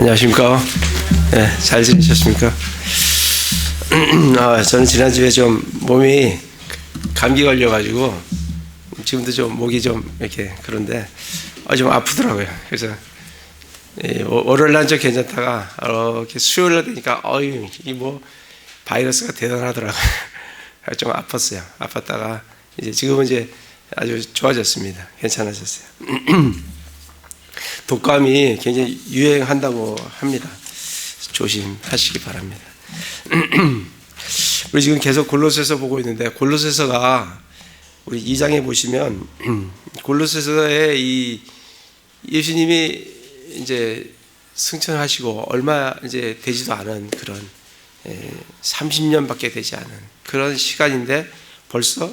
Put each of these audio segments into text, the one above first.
안녕하십니까? 네, 잘 지내셨습니까? 저는 지난주에 좀 몸이 감기 걸려가지고 지금도 좀 목이 좀 이렇게 그런데 좀 아프더라고요. 그래서 월요일 날 좀 괜찮다가 이렇게 수요일 날 되니까 이 뭐 바이러스가 대단하더라고요. 좀 아팠어요. 아팠다가 이제 지금은 이제 아주 좋아졌습니다. 괜찮아졌어요. 독감이 굉장히 유행한다고 합니다. 조심하시기 바랍니다. 우리 지금 계속 골로새서 보고 있는데, 골로새서가 우리 2장에 보시면 골로새서에 이 예수님이 이제 승천하시고 얼마 이제 되지도 않은 그런 30년밖에 되지 않은 그런 시간인데 벌써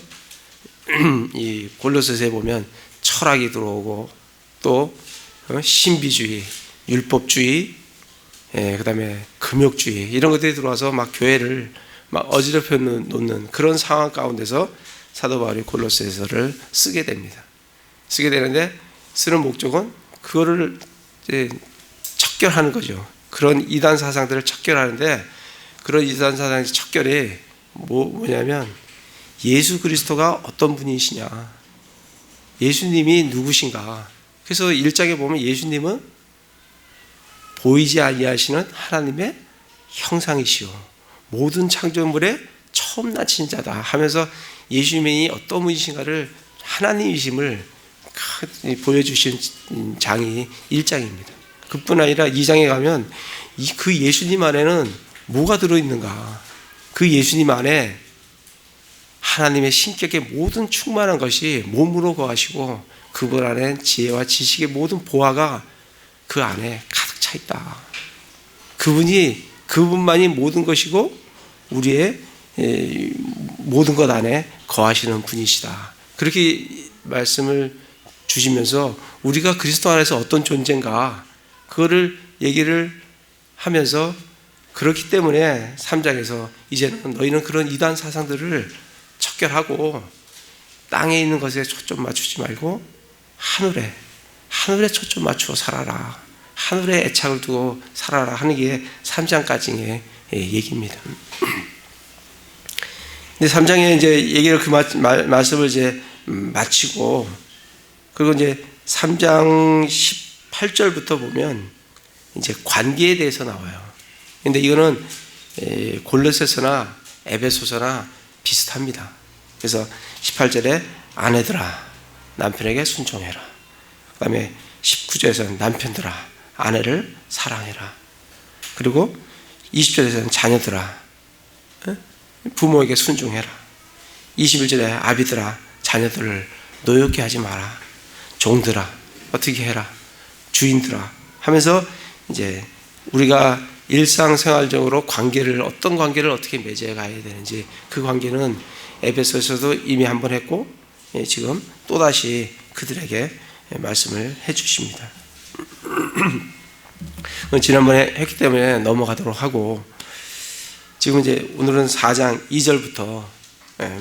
이 골로새서에 보면 철학이 들어오고 또 신비주의, 율법주의, 그다음에 금욕주의 이런 것들이 들어와서 막 교회를 막 어지럽혀 놓는 그런 상황 가운데서 사도 바울이 골로새서를 쓰게 됩니다. 쓰게 되는데 쓰는 목적은 그거를 이제 척결하는 거죠. 그런 이단 사상들을 척결하는데, 그런 이단 사상의 척결이 뭐냐면 예수 그리스도가 어떤 분이시냐, 예수님이 누구신가. 그래서 1장에 보면 예수님은 보이지 아니하시는 하나님의 형상이시오, 모든 창조물의 처음 나신 자다 하면서 예수님이 어떤 분이신가를, 하나님이심을 보여주신 장이 1장입니다. 그뿐 아니라 2장에 가면 그 예수님 안에는 뭐가 들어있는가, 그 예수님 안에 하나님의 신격의 모든 충만한 것이 몸으로 거하시고 그분 안에 지혜와 지식의 모든 보화가 그 안에 가득 차 있다. 그분만이 모든 것이고 우리의 모든 것 안에 거하시는 분이시다. 그렇게 말씀을 주시면서 우리가 그리스도 안에서 어떤 존재인가 그거를 얘기를 하면서, 그렇기 때문에 3장에서 이제는 너희는 그런 이단 사상들을 척결하고 땅에 있는 것에 초점 맞추지 말고 하늘에 초점 맞추어 살아라, 하늘에 애착을 두고 살아라 하는 게 3장까지의 얘기입니다. 근데 3장에 이제 얘기를 말씀을 이제 마치고, 그리고 이제 3장 18절부터 보면 이제 관계에 대해서 나와요. 근데 이거는 골로새서나 에베소서나 비슷합니다. 그래서 18절에 아내들아 남편에게 순종해라. 그 다음에 19절에서는 남편들아 아내를 사랑해라. 그리고 20절에서는 자녀들아 부모에게 순종해라. 21절에 아비들아 자녀들을 노엽게 하지 마라. 종들아 어떻게 해라. 주인들아 하면서 이제 우리가 일상생활적으로 어떤 관계를 어떻게 맺어 가야 되는지, 그 관계는 에베소에서도 이미 한번 했고 지금 또다시 그들에게 말씀을 해 주십니다. 지난번에 했기 때문에 넘어가도록 하고, 지금 이제 오늘은 4장 2절부터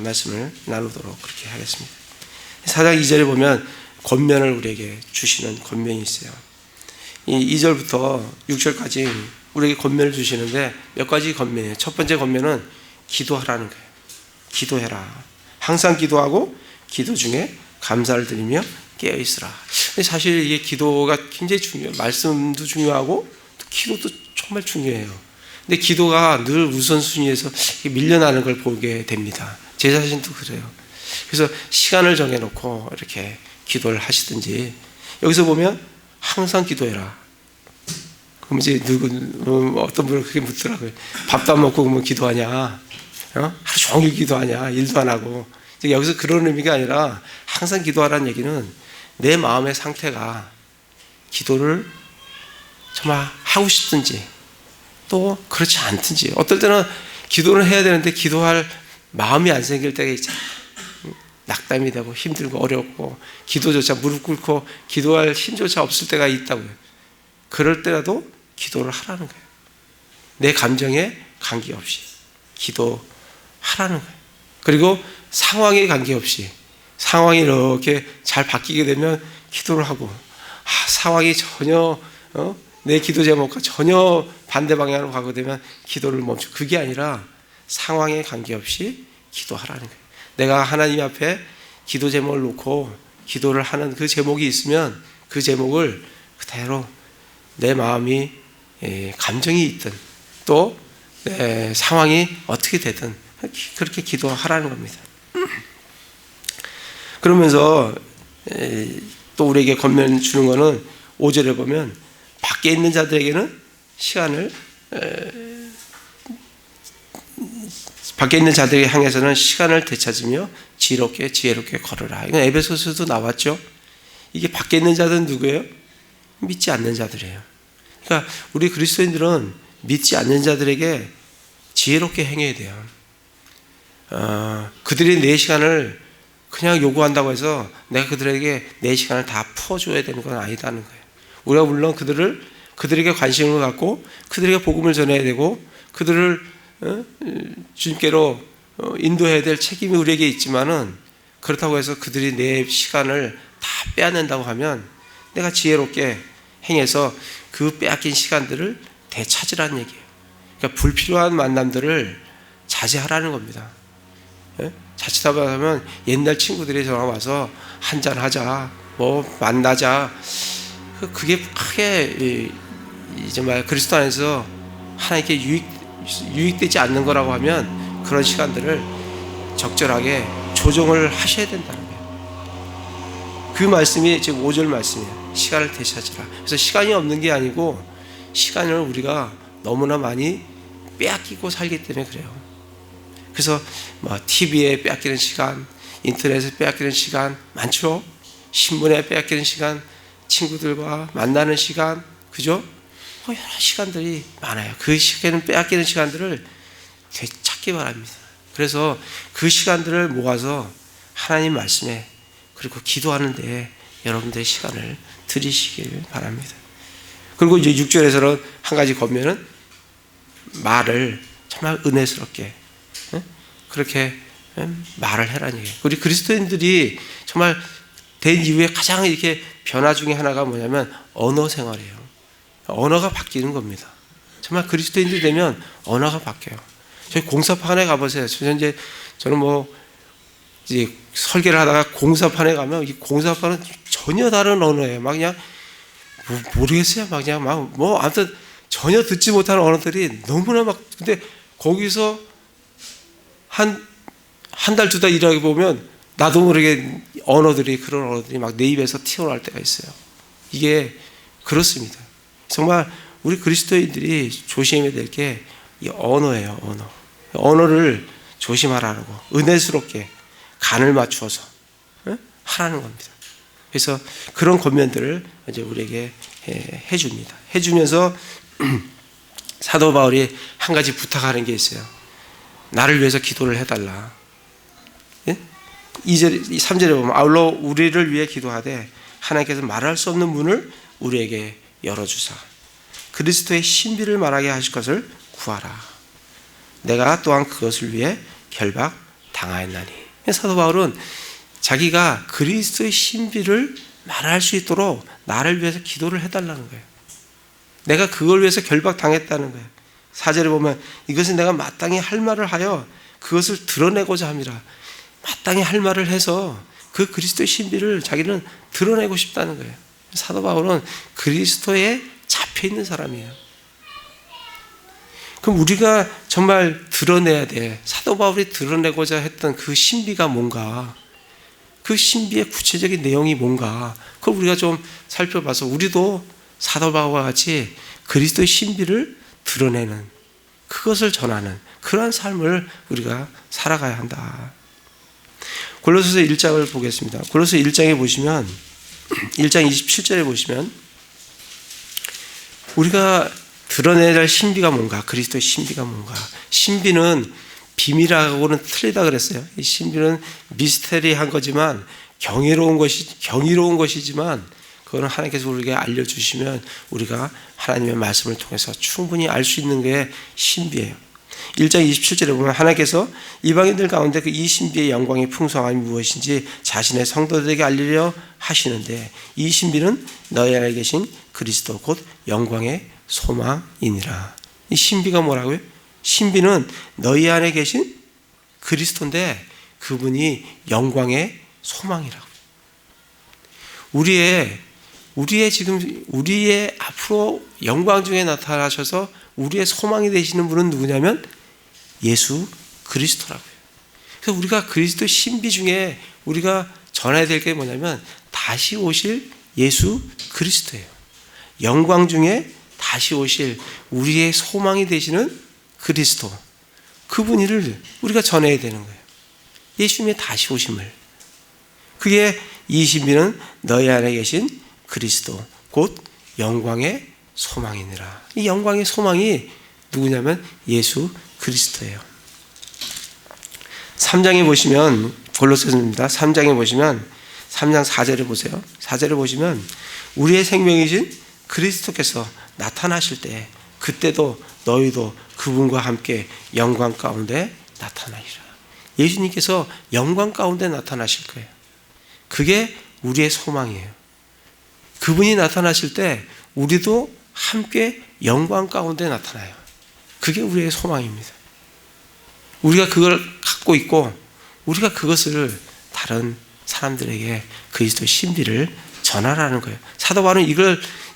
말씀을 나누도록 그렇게 하겠습니다. 4장 2절에 보면 권면을 우리에게 주시는 권면이 있어요. 이 2절부터 6절까지 우리에게 권면을 주시는데 몇 가지 권면이에요. 첫 번째 권면은 기도하라는 거예요. 기도해라. 항상 기도하고 기도 중에 감사를 드리며 깨어있으라. 사실 이게 기도가 굉장히 중요해요. 말씀도 중요하고 기도도 정말 중요해요. 근데 기도가 늘 우선순위에서 밀려나는 걸 보게 됩니다. 제 자신도 그래요. 그래서 시간을 정해놓고 이렇게 기도를 하시든지, 여기서 보면 항상 기도해라. 그럼 이제 어떤 분은 그렇게 묻더라고요. 밥도 안 먹고 그러면 기도하냐? 하루 종일 기도하냐? 일도 안 하고. 여기서 그런 의미가 아니라 항상 기도하라는 얘기는 내 마음의 상태가 기도를 정말 하고 싶든지 또 그렇지 않든지, 어떨 때는 기도를 해야 되는데 기도할 마음이 안 생길 때가 있잖아요. 낙담이 되고 힘들고 어렵고 기도조차 무릎 꿇고 기도할 힘조차 없을 때가 있다고요. 그럴 때라도 기도를 하라는 거예요. 내 감정에 관계없이 기도하라는 거예요. 그리고 상황에 관계없이, 상황이 이렇게 잘 바뀌게 되면 기도를 하고, 상황이 전혀 내 기도 제목과 전혀 반대 방향으로 가게 되면 기도를 멈추고, 그게 아니라 상황에 관계없이 기도하라는 거예요. 내가 하나님 앞에 기도 제목을 놓고 기도를 하는 그 제목이 있으면 그 제목을 그대로 내 마음이 감정이 있든 또 상황이 어떻게 되든 그렇게 기도하라는 겁니다. 그러면서 또 우리에게 권면 주는 거는 5절에 보면 밖에 있는 자들에게는 밖에 있는 자들에게 향해서는 시간을 되찾으며 지혜롭게 걸으라. 이건 에베소서도 나왔죠. 이게 밖에 있는 자들은 누구예요? 믿지 않는 자들이에요. 그러니까 우리 그리스도인들은 믿지 않는 자들에게 지혜롭게 행해야 돼요. 그들이 내 시간을 그냥 요구한다고 해서 내가 그들에게 내 시간을 다 풀어줘야 되는 건 아니다는 거예요. 우리가 물론 그들에게 관심을 갖고 그들에게 복음을 전해야 되고 그들을 주님께로 인도해야 될 책임이 우리에게 있지만은, 그렇다고 해서 그들이 내 시간을 다 빼앗는다고 하면 내가 지혜롭게 행해서 그 빼앗긴 시간들을 되찾으라는 얘기예요. 그러니까 불필요한 만남들을 자제하라는 겁니다. 자칫하다 보면 옛날 친구들이 전화 와서 한잔 하자, 만나자, 그게 크게 정말 그리스도 안에서 하나님께 유익되지 않는 거라고 하면 그런 시간들을 적절하게 조정을 하셔야 된다는 거예요. 그 말씀이 지금 5절 말씀이에요. 시간을 되찾으라. 그래서 시간이 없는 게 아니고 시간을 우리가 너무나 많이 빼앗기고 살기 때문에 그래요. 그래서 TV에 빼앗기는 시간, 인터넷에 빼앗기는 시간 많죠. 신문에 빼앗기는 시간, 친구들과 만나는 시간, 그죠? 여러 시간들이 많아요. 그 시간은 빼앗기는 시간들을 되찾기 바랍니다. 그래서 그 시간들을 모아서 하나님 말씀에 그리고 기도하는데 여러분들의 시간을 들이시길 바랍니다. 그리고 이제 6절에서는 한 가지 권면은 말을 정말 은혜스럽게 그렇게 말을 해라는 얘기예요. 우리 그리스도인들이 정말 된 이후에 가장 이렇게 변화 중에 하나가 뭐냐면 언어 생활이에요. 언어가 바뀌는 겁니다. 정말 그리스도인들이 되면 언어가 바뀌어요. 저희 공사판에 가보세요. 저는 이제 설계를 하다가 공사판에 가면 이 공사판은 전혀 다른 언어예요. 막 그냥 모르겠어요. 막 그냥 아무튼 전혀 듣지 못하는 언어들이 너무나 근데 거기서 한 달, 두 달 일하게 보면 나도 모르게 그런 언어들이 막 내 입에서 튀어나올 때가 있어요. 이게 그렇습니다. 정말 우리 그리스도인들이 조심해야 될 게 이 언어예요, 언어. 언어를 조심하라고, 은혜스럽게 간을 맞추어서 하라는 겁니다. 그래서 그런 권면들을 이제 우리에게 해줍니다. 해주면서 사도 바울이 한 가지 부탁하는 게 있어요. 나를 위해서 기도를 해달라. 3절에 보면 아울러 우리를 위해 기도하되 하나님께서 말할 수 없는 문을 우리에게 열어주사 그리스도의 신비를 말하게 하실 것을 구하라. 내가 또한 그것을 위해 결박 당하였나니. 사도 바울은 자기가 그리스도의 신비를 말할 수 있도록 나를 위해서 기도를 해달라는 거예요. 내가 그걸 위해서 결박 당했다는 거예요. 4절에 보면 이것은 내가 마땅히 할 말을 하여 그것을 드러내고자 함이라. 마땅히 할 말을 해서 그 그리스도의 신비를 자기는 드러내고 싶다는 거예요. 사도 바울은 그리스도에 잡혀있는 사람이에요. 그럼 우리가 정말 드러내야 돼. 사도 바울이 드러내고자 했던 그 신비가 뭔가, 그 신비의 구체적인 내용이 뭔가, 그걸 우리가 좀 살펴봐서 우리도 사도 바울과 같이 그리스도의 신비를 드러내는, 그것을 전하는 그러한 삶을 우리가 살아가야 한다. 골로새서 1장을 보겠습니다. 골로새 1장에 보시면 1장 27절에 보시면 우리가 드러내야 할 신비가 뭔가, 그리스도의 신비가 뭔가. 신비는 비밀하고는 틀리다 그랬어요. 이 신비는 미스테리한 거지만 경이로운 것이지만 그거는 하나님께서 우리에게 알려주시면 우리가 하나님의 말씀을 통해서 충분히 알 수 있는 게 신비예요. 1장 27절에 보면 하나님께서 이방인들 가운데 그 이 신비의 영광의 풍성함이 무엇인지 자신의 성도들에게 알리려 하시는데 이 신비는 너희 안에 계신 그리스도 곧 영광의 소망이니라. 이 신비가 뭐라고요? 신비는 너희 안에 계신 그리스도인데 그분이 영광의 소망이라고. 우리의 앞으로 영광 중에 나타나셔서 우리의 소망이 되시는 분은 누구냐면 예수 그리스도라고요. 그래서 우리가 그리스도 신비 중에 우리가 전해야 될 게 뭐냐면 다시 오실 예수 그리스도예요. 영광 중에 다시 오실 우리의 소망이 되시는 그리스도. 그분을 우리가 전해야 되는 거예요. 예수님의 다시 오심을. 그게 이 신비는 너희 안에 계신 그리스도 곧 영광의 소망이니라. 이 영광의 소망이 누구냐면 예수 그리스도예요. 3장에 보시면 골로새서입니다. 3장에 보시면 3장 4절에 보세요. 4절에 보시면 우리의 생명이신 그리스도께서 나타나실 때 그때도 너희도 그분과 함께 영광 가운데 나타나리라. 예수님께서 영광 가운데 나타나실 거예요. 그게 우리의 소망이에요. 그분이 나타나실 때 우리도 함께 영광 가운데 나타나요. 그게 우리의 소망입니다. 우리가 그걸 갖고 있고 우리가 그것을 다른 사람들에게 그리스도의 신비를 전하라는 거예요. 사도 바울은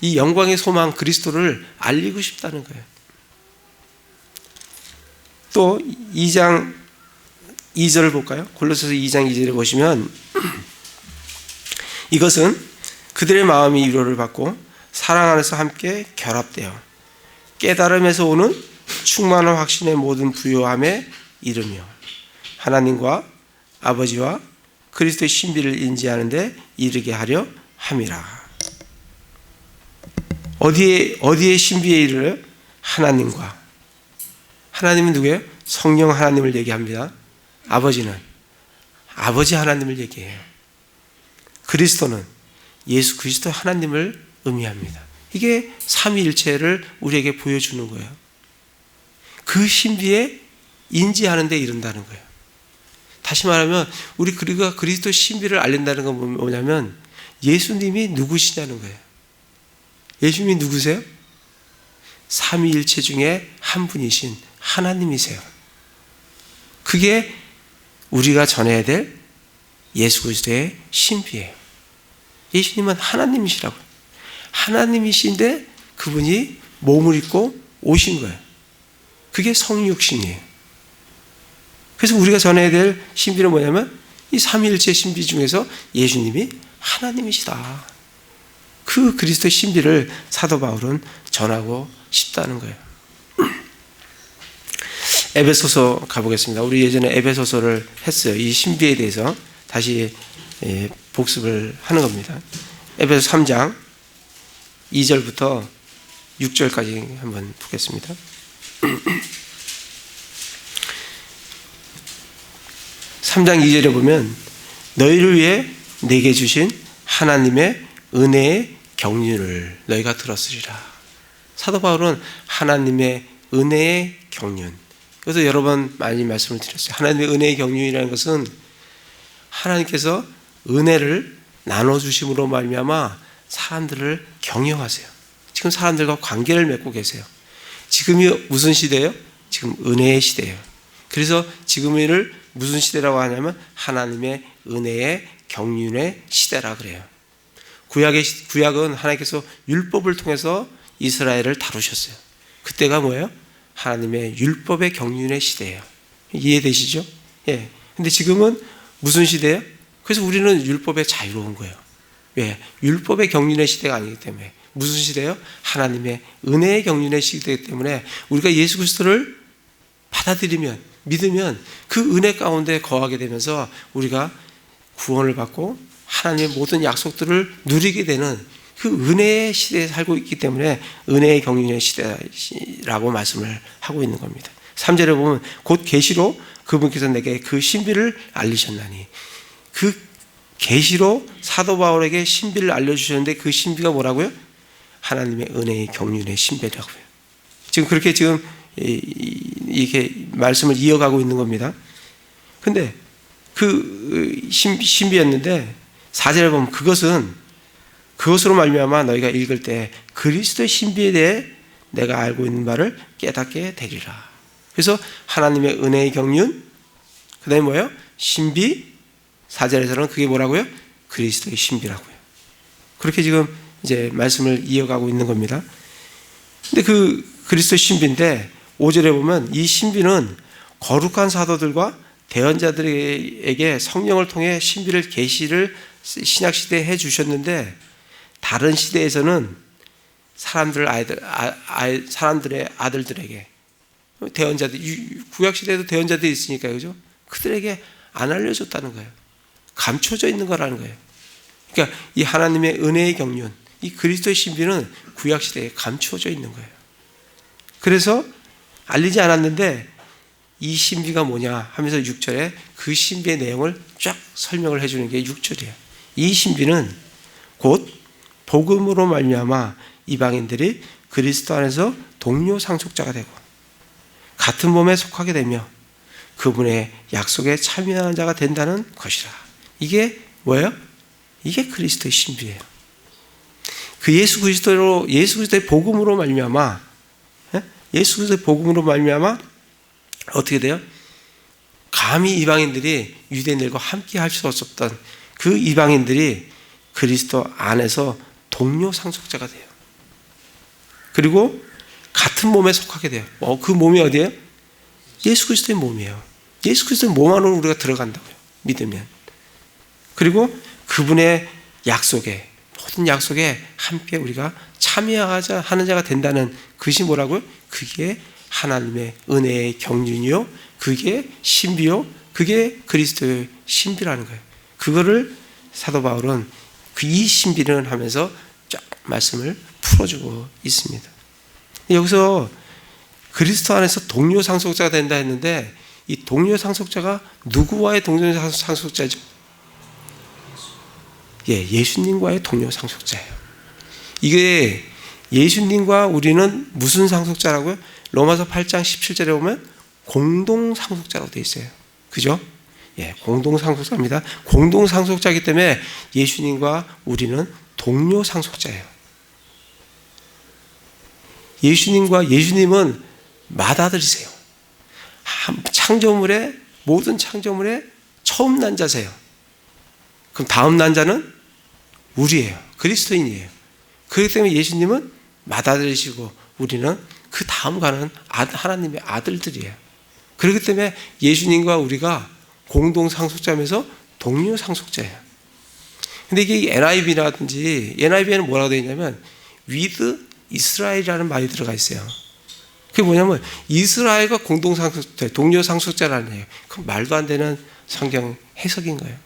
이 영광의 소망 그리스도를 알리고 싶다는 거예요. 또 2장 2절을 볼까요? 골로새서 2장 2절에 보시면 이것은 그들의 마음이 위로를 받고 사랑 안에서 함께 결합되어 깨달음에서 오는 충만한 확신의 모든 부요함에 이르며 하나님과 아버지와 그리스도의 신비를 인지하는 데 이르게 하려 함이라. 어디에 신비에 이르러? 하나님과. 하나님은 누구예요? 성령 하나님을 얘기합니다. 아버지는 아버지 하나님을 얘기해요. 그리스도는 예수 그리스도 하나님을 의미합니다. 이게 삼위일체를 우리에게 보여주는 거예요. 그 신비에 인지하는 데 이른다는 거예요. 다시 말하면 우리가 그리스도 신비를 알린다는 건 뭐냐면 예수님이 누구시냐는 거예요. 예수님이 누구세요? 삼위일체 중에 한 분이신 하나님이세요. 그게 우리가 전해야 될 예수 그리스도의 신비예요. 예수님은 하나님이시라고요. 하나님이신데 그분이 몸을 입고 오신 거예요. 그게 성육신이에요. 그래서 우리가 전해야 될 신비는 뭐냐면 이 삼위일체 신비 중에서 예수님이 하나님이시다. 그 그리스도의 신비를 사도 바울은 전하고 싶다는 거예요. 에베소서 가보겠습니다. 우리 예전에 에베소서를 했어요. 이 신비에 대해서 다시 복습을 하는 겁니다. 에베소 3장 2절부터 6절까지 한번 보겠습니다. 3장 2절에 보면 너희를 위해 내게 주신 하나님의 은혜의 경륜을 너희가 들었으리라. 사도 바울은 하나님의 은혜의 경륜. 그래서 여러 번 많이 말씀을 드렸어요. 하나님의 은혜의 경륜이라는 것은 하나님께서 은혜를 나눠주심으로 말미암아 사람들을 경영하세요. 지금 사람들과 관계를 맺고 계세요. 지금이 무슨 시대예요? 지금 은혜의 시대예요. 그래서 지금을 무슨 시대라고 하냐면 하나님의 은혜의 경륜의 시대라 그래요. 구약은 하나님께서 율법을 통해서 이스라엘을 다루셨어요. 그때가 뭐예요? 하나님의 율법의 경륜의 시대예요. 이해되시죠? 예. 근데 지금은 무슨 시대예요? 그래서 우리는 율법에 자유로운 거예요. 왜? 율법의 경륜의 시대가 아니기 때문에. 무슨 시대예요? 하나님의 은혜의 경륜의 시대이기 때문에 우리가 예수 그리스도를 받아들이면, 믿으면 그 은혜 가운데 거하게 되면서 우리가 구원을 받고 하나님의 모든 약속들을 누리게 되는 그 은혜의 시대에 살고 있기 때문에 은혜의 경륜의 시대라고 말씀을 하고 있는 겁니다. 3절에 보면 곧 계시로 그분께서 내게 그 신비를 알리셨나니, 그 계시로 사도 바울에게 신비를 알려주셨는데 그 신비가 뭐라고요? 하나님의 은혜의 경륜의 신비라고요. 지금 그렇게 지금 이렇게 말씀을 이어가고 있는 겁니다. 근데 그 신비였는데 4절에 보면 그것으로 말미암아 너희가 읽을 때 그리스도의 신비에 대해 내가 알고 있는 바를 깨닫게 되리라. 그래서 하나님의 은혜의 경륜, 그 다음에 뭐예요? 신비. 4절에서는 그게 뭐라고요? 그리스도의 신비라고요. 그렇게 지금 이제 말씀을 이어가고 있는 겁니다. 근데 그 그리스도의 신비인데 5절에 보면 이 신비는 거룩한 사도들과 대언자들에게 성령을 통해 신비를 계시를 신약시대에 해주셨는데 다른 시대에서는 사람들의 아들들에게 대언자들, 구약시대에도 대언자들이 있으니까요. 그죠? 그들에게 안 알려줬다는 거예요. 감춰져 있는 거라는 거예요. 그러니까 이 하나님의 은혜의 경륜, 이 그리스도의 신비는 구약시대에 감추어져 있는 거예요. 그래서 알리지 않았는데 이 신비가 뭐냐 하면서 6절에 그 신비의 내용을 쫙 설명을 해주는 게 6절이에요. 이 신비는 곧 복음으로 말미암아 이방인들이 그리스도 안에서 동료 상속자가 되고 같은 몸에 속하게 되며 그분의 약속에 참여하는 자가 된다는 것이라. 이게 뭐예요? 이게 그리스도의 신비예요. 그 예수 그리스도의 복음으로 말미암아, 예수 그리스도의 복음으로 말미암아 어떻게 돼요? 감히 이방인들이 유대인들과 함께 할 수 없었던 그 이방인들이 그리스도 안에서 동료 상속자가 돼요. 그리고 같은 몸에 속하게 돼요. 그 몸이 어디예요? 예수 그리스도의 몸이에요. 예수 그리스도의 몸 안으로 우리가 들어간다고요. 믿으면. 그리고 그분의 약속에, 모든 약속에 함께 우리가 참여하자 하는 자가 된다는 것이 뭐라고요? 그게 하나님의 은혜의 경륜이요, 그게 신비요, 그게 그리스도의 신비라는 거예요. 그거를 사도 바울은 이 신비를 하면서 쫙 말씀을 풀어주고 있습니다. 여기서 그리스도 안에서 동료 상속자가 된다 했는데 이 동료 상속자가 누구와의 동료 상속자죠? 예수님과의 동료 상속자예요. 이게 예수님과 우리는 무슨 상속자라고요? 로마서 8장 17절에 보면 공동 상속자라고 되어 있어요. 그죠? 공동 상속자입니다. 공동 상속자이기 때문에 예수님과 우리는 동료 상속자예요. 예수님은 맏아들이세요. 모든 창조물의 처음 난 자세요. 그럼 다음 난 자는 우리예요. 그리스도인이에요. 그렇기 때문에 예수님은 맏아들이시고 우리는 그 다음 가는 하나님의 아들들이에요. 그렇기 때문에 예수님과 우리가 공동 상속자면서 동료 상속자예요. 근데 이게 NIV에는 뭐라고 되어 있냐면 with 이스라엘이라는 말이 들어가 있어요. 그게 뭐냐면 이스라엘과 공동 상속자, 동료 상속자라는 얘기예요. 그건 말도 안 되는 성경 해석인 거예요.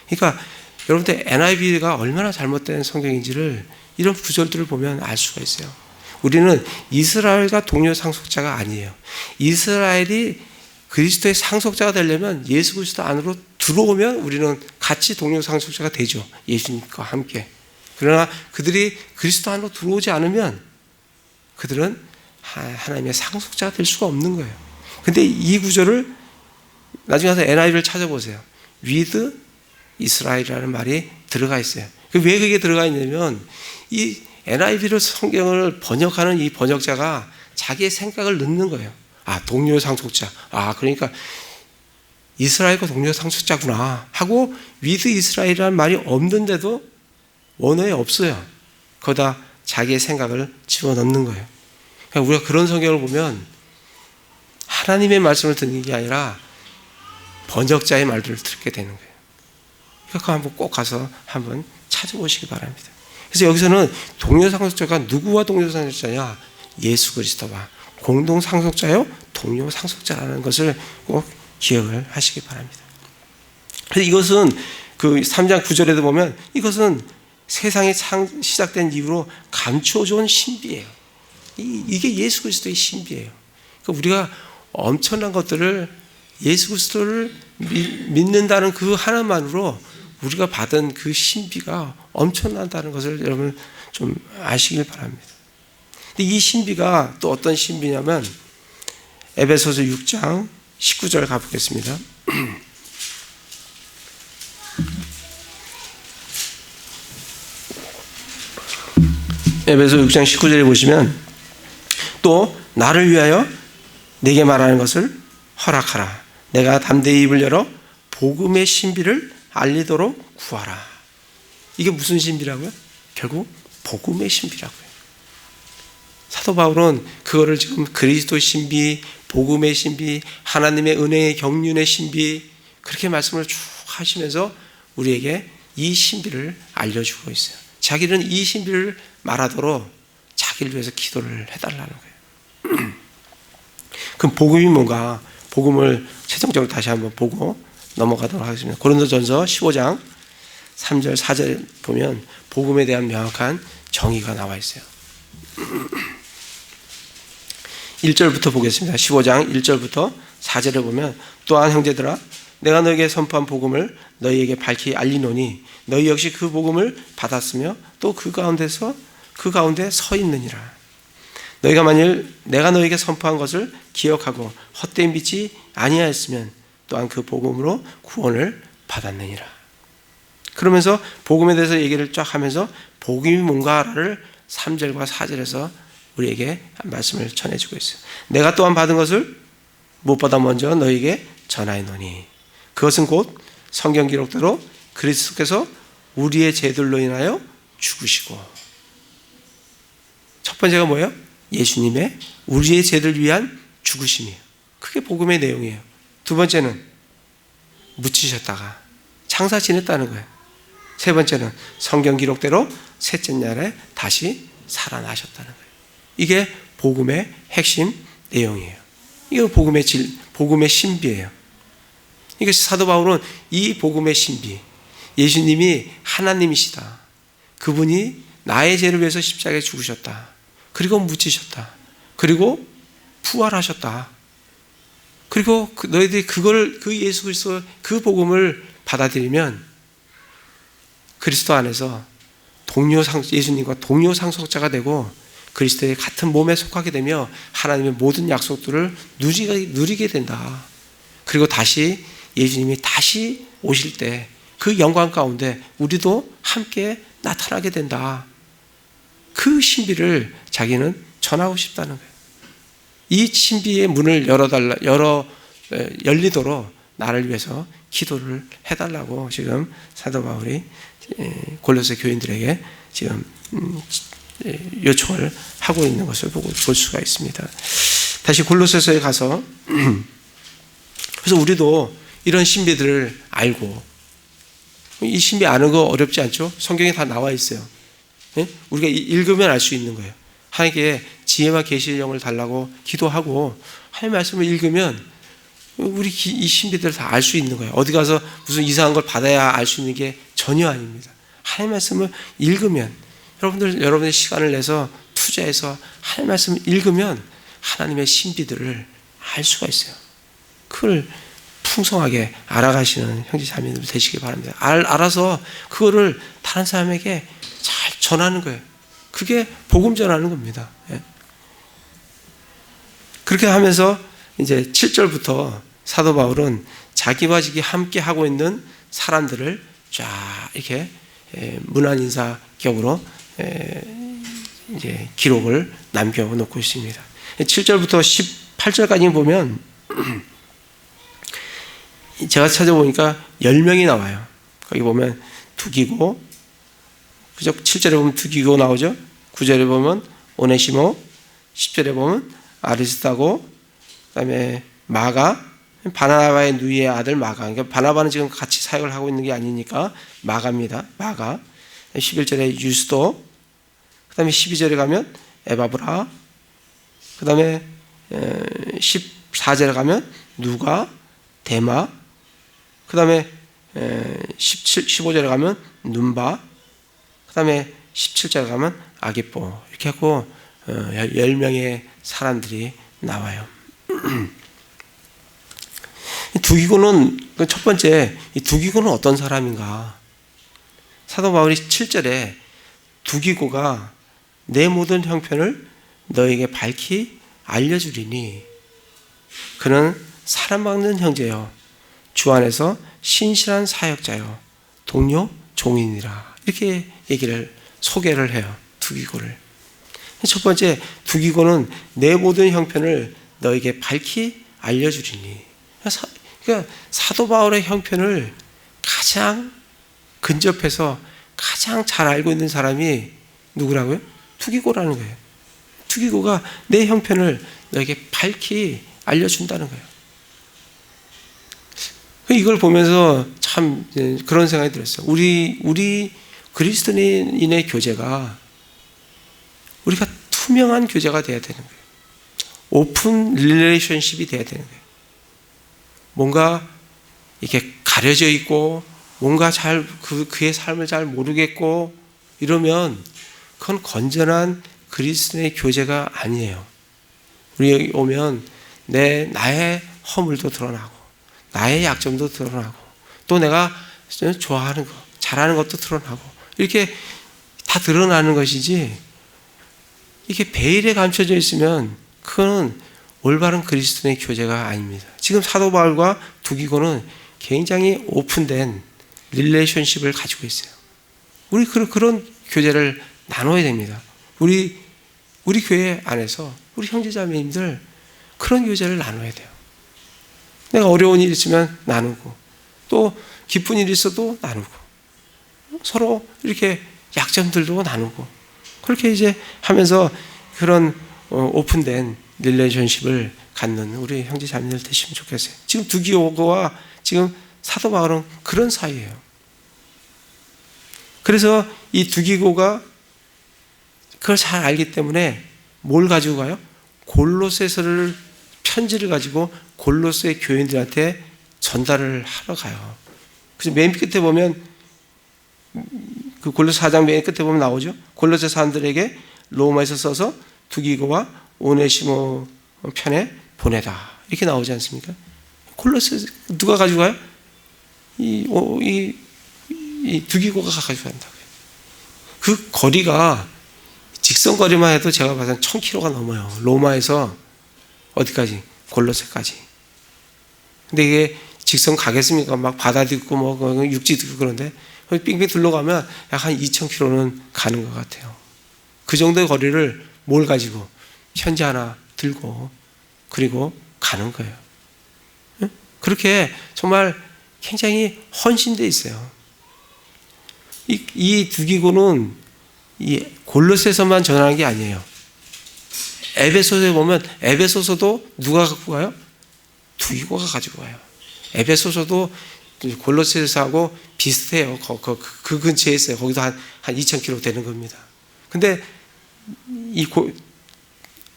그러니까 여러분들 NIV가 얼마나 잘못된 성경인지를 이런 구절들을 보면 알 수가 있어요. 우리는 이스라엘과 동료 상속자가 아니에요. 이스라엘이 그리스도의 상속자가 되려면 예수 그리스도 안으로 들어오면 우리는 같이 동료 상속자가 되죠. 예수님과 함께. 그러나 그들이 그리스도 안으로 들어오지 않으면 그들은 하나님의 상속자가 될 수가 없는 거예요. 근데 이 구절을 나중에 가서 NIV를 찾아보세요. with 이스라엘이라는 말이 들어가 있어요. 왜 그게 들어가 있냐면 이 NIV로 성경을 번역하는 이 번역자가 자기의 생각을 넣는 거예요. 동료 상속자. 그러니까 이스라엘과 동료 상속자구나 하고 with 이스라엘이라는 말이 없는데도 원어에 없어요. 거기다 자기의 생각을 집어넣는 거예요. 그러니까 우리가 그런 성경을 보면 하나님의 말씀을 듣는 게 아니라 번역자의 말들을 듣게 되는 거예요. 그러니까 한번 꼭 가서 한번 찾아보시기 바랍니다. 그래서 여기서는 동료 상속자가 누구와 동료 상속자냐? 예수 그리스도와 공동 상속자요, 동료 상속자라는 것을 꼭 기억을 하시기 바랍니다. 그래서 이것은 그 3장 9절에도 보면 이것은 세상이 시작된 이후로 감추어준 신비예요. 이게 예수 그리스도의 신비예요. 그러니까 우리가 엄청난 것들을 예수 그리스도를 믿는다는 그 하나만으로 우리가 받은 그 신비가 엄청나다는 것을 여러분 좀 아시길 바랍니다. 근데 이 신비가 또 어떤 신비냐면 에베소서 6장 19절 가보겠습니다. 에베소 6장 19절에 보시면 또 나를 위하여 내게 말하는 것을 허락하라. 내가 담대히 입을 열어 복음의 신비를 알리도록 구하라. 이게 무슨 신비라고요? 결국 복음의 신비라고요. 사도 바울은 그거를 지금 그리스도 신비, 복음의 신비, 하나님의 은혜의 경륜의 신비, 그렇게 말씀을 쭉 하시면서 우리에게 이 신비를 알려주고 있어요. 자기는 이 신비를 말하도록 자기를 위해서 기도를 해달라는 거예요. 그럼 복음이 뭔가? 복음을 최종적으로 다시 한번 보고 넘어가도록 하겠습니다. 고린도전서 15장 3절 4절 보면 복음에 대한 명확한 정의가 나와 있어요. 1절부터 보겠습니다. 15장 1절부터 4절에 보면 또한 형제들아 내가 너에게 선포한 복음을 너희에게 밝히 알리노니 너희 역시 그 복음을 받았으며 또 그 가운데 서 있느니라. 너희가 만일 내가 너희에게 선포한 것을 기억하고 헛되이 믿지 아니하였으면 또한 그 복음으로 구원을 받았느니라. 그러면서 복음에 대해서 얘기를 쫙 하면서 복음이 뭔가를 3절과 4절에서 우리에게 말씀을 전해주고 있어요. 내가 또한 받은 것을 무엇보다 먼저 너희에게 전하노니 그것은 곧 성경 기록대로 그리스도께서 우리의 죄들로 인하여 죽으시고, 첫 번째가 뭐예요? 예수님의 우리의 죄를 위한 죽으심이에요. 그게 복음의 내용이에요. 두 번째는 묻히셨다가 창사 지냈다는 거예요. 세 번째는 성경 기록대로 셋째 날에 다시 살아나셨다는 거예요. 이게 복음의 핵심 내용이에요. 이거 복음의 신비예요. 이것이 사도 바울은 이 복음의 신비, 예수님이 하나님이시다. 그분이 나의 죄를 위해서 십자가에 죽으셨다. 그리고 묻히셨다. 그리고 부활하셨다. 그리고 너희들이 그 예수 그리스도 그 복음을 받아들이면 그리스도 안에서 예수님과 동료 상속자가 되고 그리스도의 같은 몸에 속하게 되며 하나님의 모든 약속들을 누리게 된다. 그리고 다시 예수님이 다시 오실 때 그 영광 가운데 우리도 함께 나타나게 된다. 그 신비를 자기는 전하고 싶다는 거예요. 이 신비의 문을 열리도록 나를 위해서 기도를 해달라고 지금 사도 바울이 골로새 교인들에게 지금 요청을 하고 있는 것을 볼 수가 있습니다. 다시 골로새서에 가서 그래서 우리도 이런 신비들을 알고, 이 신비 아는 거 어렵지 않죠? 성경에 다 나와 있어요. 우리가 읽으면 알 수 있는 거예요. 하나님께 지혜와 계시의 영을 달라고 기도하고 하나님의 말씀을 읽으면 우리 이 신비들을 다 알 수 있는 거예요. 어디 가서 무슨 이상한 걸 받아야 알 수 있는 게 전혀 아닙니다. 하나님의 말씀을 읽으면, 여러분의 시간을 내서 투자해서 하나님의 말씀을 읽으면 하나님의 신비들을 알 수가 있어요. 그걸 풍성하게 알아가시는 형제자매들 되시기 바랍니다. 알아서 그거를 다른 사람에게 잘 전하는 거예요. 그게 복음 전하는 겁니다. 그렇게 하면서 이제 7절부터 사도 바울은 자기와 지기 함께 하고 있는 사람들을 쫙 이렇게 문안 인사 격으로 이제 기록을 남겨놓고 있습니다. 7절부터 18절까지 보면 제가 찾아보니까 10명이 나와요. 거기 보면 두기고, 그죠? 7절에 보면 두기고 나오죠? 9절에 보면 오네시모, 10절에 보면 아리스타고, 그 다음에 마가, 바나바의 누이의 아들 마가. 그러니까 바나바는 지금 같이 사역을 하고 있는 게 아니니까 마가입니다. 마가. 11절에 유스도, 그 다음에 12절에 가면 에바브라, 그 다음에 14절에 가면 누가, 데마, 그 다음에 15절에 가면 눈바, 그 다음에 17절에 가면 아기뽀. 이렇게 하고 10명의 사람들이 나와요. 두기고는, 첫 번째, 이 두기고는 어떤 사람인가? 사도 바울이 7절에 두기고가 내 모든 형편을 너에게 밝히 알려주리니, 그는 사랑받는 형제요 주 안에서 신실한 사역자요 동료 종인이라. 이렇게 소개를 해요. 두기고를. 첫 번째, 두기고는 내 모든 형편을 너에게 밝히 알려주리니. 그러니까 사도 바울의 형편을 가장 근접해서 가장 잘 알고 있는 사람이 누구라고요? 두기고라는 거예요. 두기고가 내 형편을 너에게 밝히 알려준다는 거예요. 이걸 보면서 참 그런 생각이 들었어요. 우리 그리스도인의 교제가 우리가 투명한 교제가 돼야 되는 거예요. 오픈 릴레이션십이 돼야 되는 거예요. 뭔가 이렇게 가려져 있고 뭔가 그의 삶을 잘 모르겠고 이러면 그건 건전한 그리스도인의 교제가 아니에요. 우리 여기 오면 나의 허물도 드러나고 나의 약점도 드러나고 또 내가 좋아하는 것, 잘하는 것도 드러나고 이렇게 다 드러나는 것이지 이게 베일에 감춰져 있으면 그건 올바른 그리스도인의 교제가 아닙니다. 지금 사도 바울과 두기고는 굉장히 오픈된 릴레이션십을 가지고 있어요. 우리 그런 교제를 나눠야 됩니다. 우리 교회 안에서 우리 형제자매님들 그런 교제를 나눠야 돼요. 내가 어려운 일 있으면 나누고 또 기쁜 일 있어도 나누고 서로 이렇게 약점들도 나누고 그렇게 이제 하면서 그런 오픈된 릴레이션십을 갖는 우리 형제자매들 되시면 좋겠어요. 지금 두기고와 지금 사도 바울은 그런 사이예요. 그래서 이 두기고가 그걸 잘 알기 때문에 뭘 가지고 가요? 골로새서를 편지를 가지고 골로새 교인들한테 전달을 하러 가요. 그래서 맨 끝에 보면 그 골로새 4장 맨 끝에 보면 나오죠. 골로새 사람들에게 로마에서 써서 두기고와 오네시모 편에 보내다 이렇게 나오지 않습니까? 골로새 누가 가지고 가요? 이 두기고가 가지고 간다고요. 그 거리가 직선거리만 해도 제가 봐서는 1000km가 넘어요. 로마에서 어디까지? 골로새까지. 근데 이게 직선 가겠습니까? 막 바다도 있고 뭐 육지도 있고 그런데 빙빙 둘러가면 약 한 2000km는 가는 것 같아요. 그 정도의 거리를 뭘 가지고? 편지 하나 들고 그리고 가는 거예요. 그렇게 정말 굉장히 헌신되어 있어요. 이 두기고는 이 골로새서만 전하는 게 아니에요. 에베소서에 보면 에베소서도 누가 갖고 가요? 두기고가 가지고 가요. 에베소서도 골로새서하고 비슷해요. 그 근처에 있어요. 거기도 한 2000km 되는 겁니다. 근데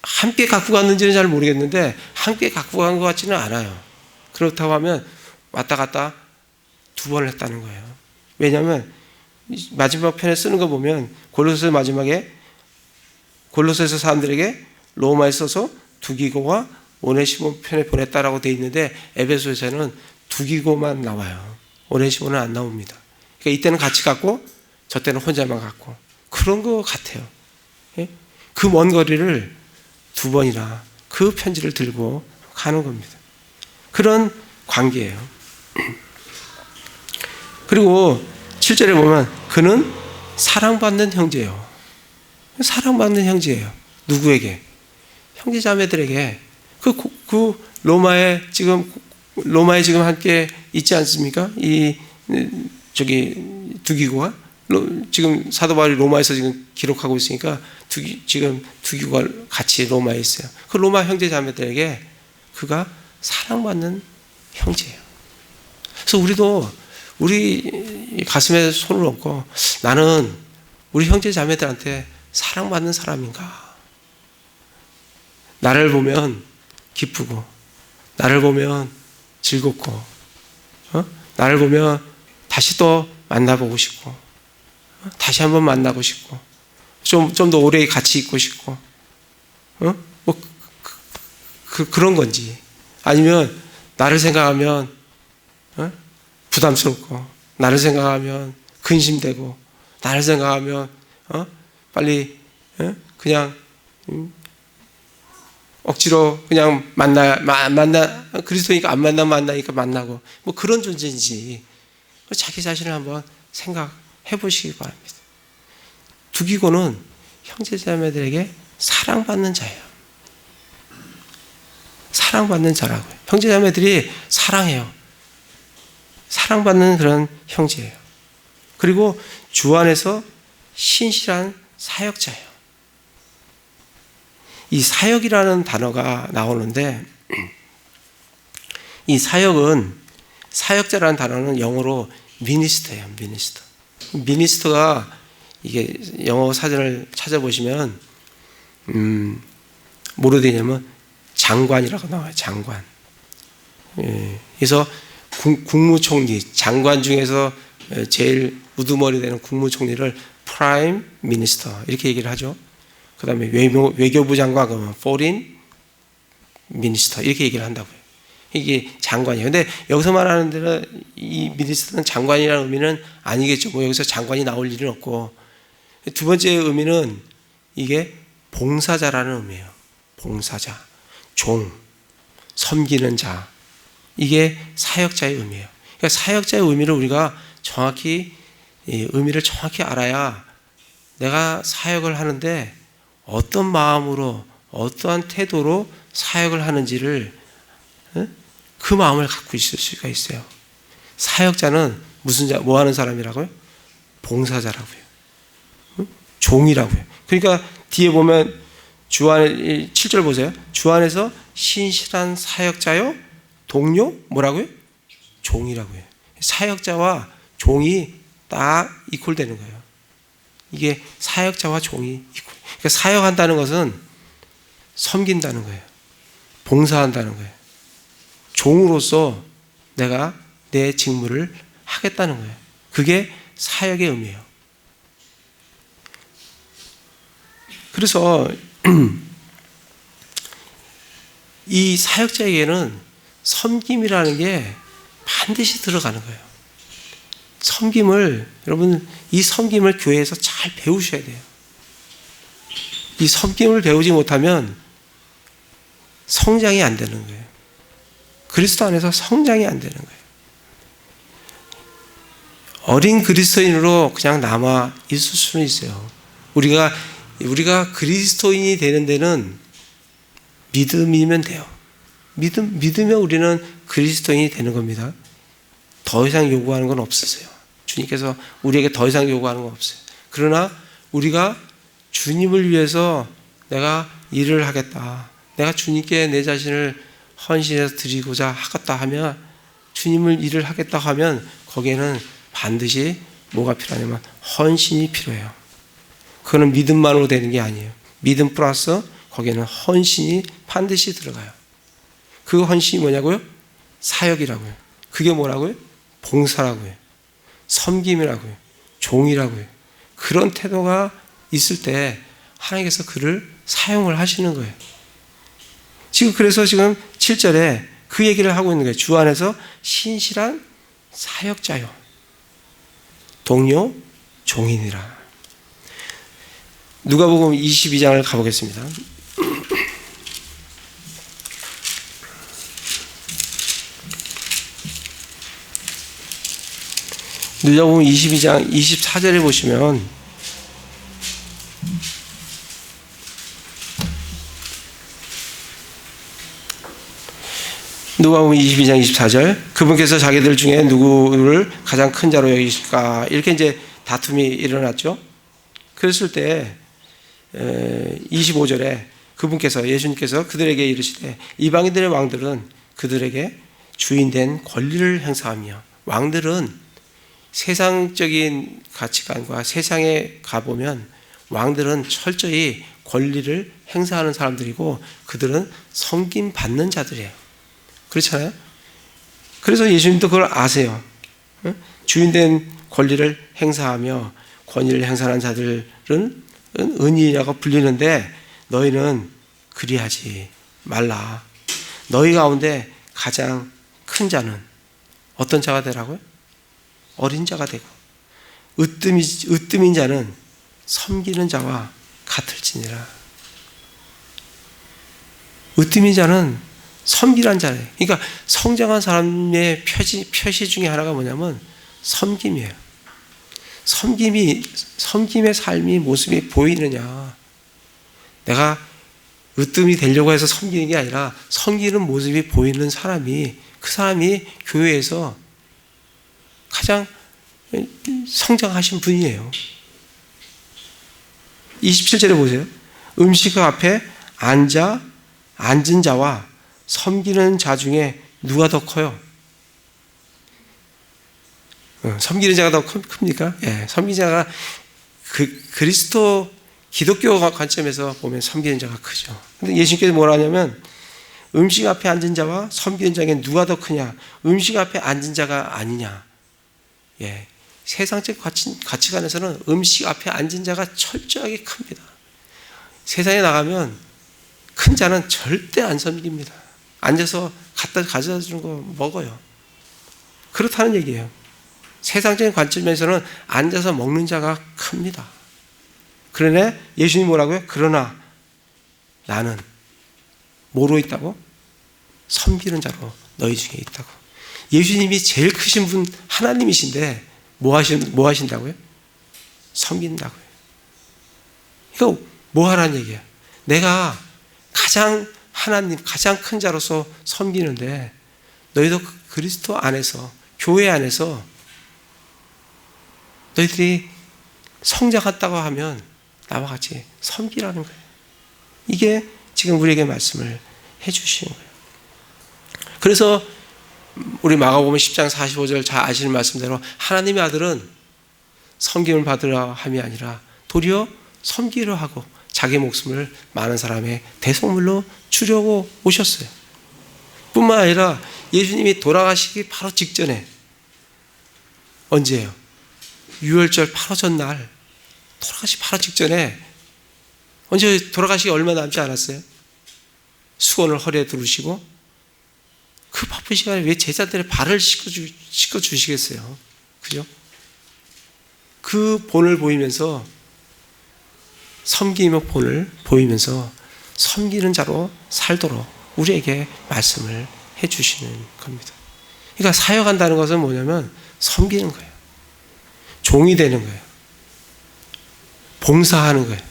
함께 갖고 갔는지는 잘 모르겠는데 함께 갖고 간 것 같지는 않아요. 그렇다고 하면 왔다 갔다 2번을 했다는 거예요. 왜냐하면 마지막 편에 쓰는 거 보면 골로새 마지막에 골로새서 사람들에게 로마에 써서 두기고와 오네시모 편에 보냈다라고 되어 있는데 에베소에서는 두기고만 나와요. 오네시모는 안 나옵니다. 그러니까 이때는 같이 갔고 저 때는 혼자만 갔고 그런 것 같아요. 그 먼 거리를 2번이나 그 편지를 들고 가는 겁니다. 그런 관계예요. 그리고 7절에 보면 그는 사랑받는 형제예요. 사랑받는 형제예요. 누구에게? 형제자매들에게. 로마에 지금 함께 있지 않습니까? 두기고가 지금 사도 바울이 로마에서 지금 기록하고 있으니까 지금 두기고가 같이 로마에 있어요. 그 로마 형제자매들에게 그가 사랑받는 형제예요. 그래서 우리도 우리 가슴에 손을 얹고 나는 우리 형제자매들한테 사랑받는 사람인가? 나를 보면 기쁘고 나를 보면 즐겁고 나를 보면 다시 또 만나보고 싶고 다시 한번 만나고 싶고 좀 더 오래 같이 있고 싶고 그런 건지 아니면 나를 생각하면 부담스럽고 나를 생각하면 근심되고 나를 생각하면 빨리 그냥 억지로 그냥 그리스도니까 안 만나면 만나니까 만나고 뭐 그런 존재인지 자기 자신을 한번 생각해 보시기 바랍니다. 두기고는 형제자매들에게 사랑받는 자예요. 사랑받는 자라고요. 형제자매들이 사랑해요. 사랑받는 그런 형제예요. 그리고 주 안에서 신실한 사역자예요. 이 사역이라는 단어가 나오는데 이 사역자라는 단어는 영어로 미니스터예요. 미니스터가 이게 영어 사전을 찾아보시면 뭐로 되냐면 장관이라고 나와요. 장관. 그래서 국무총리, 장관 중에서 제일 우두머리 되는 국무총리를 프라임 미니스터 이렇게 얘기를 하죠. 그 다음에 외교부 장관 그러면 foreign minister 이렇게 얘기를 한다고요. 이게 장관이에요. 근데 여기서 말하는 데는 이 미니스터는 장관이라는 의미는 아니겠죠. 뭐 여기서 장관이 나올 일은 없고. 두 번째 의미는 이게 봉사자라는 의미예요. 봉사자, 종, 섬기는 자. 이게 사역자의 의미예요. 그러니까 사역자의 의미를 우리가 의미를 정확히 알아야 내가 사역을 하는데 어떤 마음으로 어떠한 태도로 사역을 하는지를 그 마음을 갖고 있을 수가 있어요. 사역자는 뭐 하는 사람이라고요? 봉사자라고요. 종이라고요. 그러니까 뒤에 보면 주 안에 7절 보세요. 주 안에서 신실한 사역자요 동료 뭐라고요? 종이라고요. 사역자와 종이 딱 이퀄 되는 거예요. 이게 사역자와 종이 이퀄. 그러니까 사역한다는 것은 섬긴다는 거예요. 봉사한다는 거예요. 종으로서 내가 내 직무를 하겠다는 거예요. 그게 사역의 의미예요. 그래서 이 사역자에게는 섬김이라는 게 반드시 들어가는 거예요. 여러분 이 섬김을 교회에서 잘 배우셔야 돼요. 이 섬김을 배우지 못하면 성장이 안 되는 거예요. 그리스도 안에서 성장이 안 되는 거예요. 어린 그리스도인으로 그냥 남아 있을 수는 있어요. 우리가 그리스도인이 되는 데는 믿음이면 돼요. 믿으면 우리는 그리스도인이 되는 겁니다. 더 이상 요구하는 건 없으세요. 주님께서 우리에게 더 이상 요구하는 건 없어요. 그러나 우리가 주님을 위해서 내가 일을 하겠다. 내가 주님께 내 자신을 헌신해서 드리고자 하겠다 하면 주님을 일을 하겠다 하면 거기에는 반드시 뭐가 필요하냐면 헌신이 필요해요. 그거는 믿음만으로 되는 게 아니에요. 믿음 플러스 거기에는 헌신이 반드시 들어가요. 그 헌신이 뭐냐고요? 사역이라고요. 그게 뭐라고요? 봉사라고요. 섬김이라고요. 종이라고요. 그런 태도가 있을 때 하나님께서 그를 사용을 하시는 거예요. 그래서 지금 7절에 그 얘기를 하고 있는 거예요. 주 안에서 신실한 사역자요. 동료 종이니라. 누가복음 22장을 가보겠습니다. 누가복음 22장 24절에 보시면 누가복음 22장 24절 그분께서 자기들 중에 누구를 가장 큰 자로 여기실까 이렇게 이제 다툼이 일어났죠. 그랬을 때 25절에 그분께서 예수님께서 그들에게 이르시되 이방인들의 왕들은 그들에게 주인된 권리를 행사하며 왕들은 세상적인 가치관과 세상에 가보면 왕들은 철저히 권리를 행사하는 사람들이고 그들은 섬김받는 자들이에요. 그렇잖아요? 그래서 예수님도 그걸 아세요. 주인된 권리를 행사하며 권위를 행사하는 자들은 은인이라고 불리는데 너희는 그리하지 말라. 너희 가운데 가장 큰 자는 어떤 자가 되라고요? 어린 자가 되고 으뜸인 자는 섬기는 자와 같을지니라. 으뜸인 자는 섬기란 자예요. 그러니까 성장한 사람의 표시 중에 하나가 뭐냐면 섬김이에요. 섬김의 삶이 모습이 보이느냐. 내가 으뜸이 되려고 해서 섬기는 게 아니라 섬기는 모습이 보이는 사람이, 그 사람이 교회에서 가장 성장하신 분이에요. 27절에 보세요. 음식 앞에 앉은 자와 섬기는 자 중에 누가 더 커요? 섬기는 자가 더 큽니까? 예, 섬기는 자가 그리스도 기독교 관점에서 보면 섬기는 자가 크죠. 근데 예수님께서 뭐라 하냐면 음식 앞에 앉은 자와 섬기는 자에게 누가 더 크냐? 음식 앞에 앉은 자가 아니냐? 예, 세상적 가치관에서는 음식 앞에 앉은 자가 철저하게 큽니다. 세상에 나가면 큰 자는 절대 안 섬깁니다. 앉아서 가져다 주는 거 먹어요. 그렇다는 얘기예요. 세상적인 관점에서는 앉아서 먹는 자가 큽니다. 그러네 예수님이 뭐라고요? 그러나 나는 뭐로 있다고? 섬기는 자로 너희 중에 있다고. 예수님이 제일 크신 분 하나님이신데 뭐 하신다고요? 섬긴다고요. 이거 뭐 하라는 얘기야? 내가 가장 큰 자로서 섬기는데 너희도 그리스도 안에서, 교회 안에서 너희들이 성장했다고 하면 나와 같이 섬기라는 거예요. 이게 지금 우리에게 말씀을 해주시는 거예요. 그래서 우리 마가복음 10장 45절 잘 아시는 말씀대로 하나님의 아들은 섬김을 받으라 함이 아니라 도리어 섬기려 하고 자기 목숨을 많은 사람의 대속물로 주려고 오셨어요. 뿐만 아니라 예수님이 돌아가시기 바로 직전에 언제예요? 유월절 바로 전날 돌아가시기 바로 직전에 언제 돌아가시기 얼마 남지 않았어요? 수건을 허리에 두르시고 그 바쁜 시간에 왜 제자들의 발을 씻겨 주시겠어요? 그죠? 그 본을 보이면서 섬김의 본을 보이면서 섬기는 자로 살도록 우리에게 말씀을 해 주시는 겁니다. 그러니까 사역한다는 것은 뭐냐면 섬기는 거예요. 종이 되는 거예요. 봉사하는 거예요.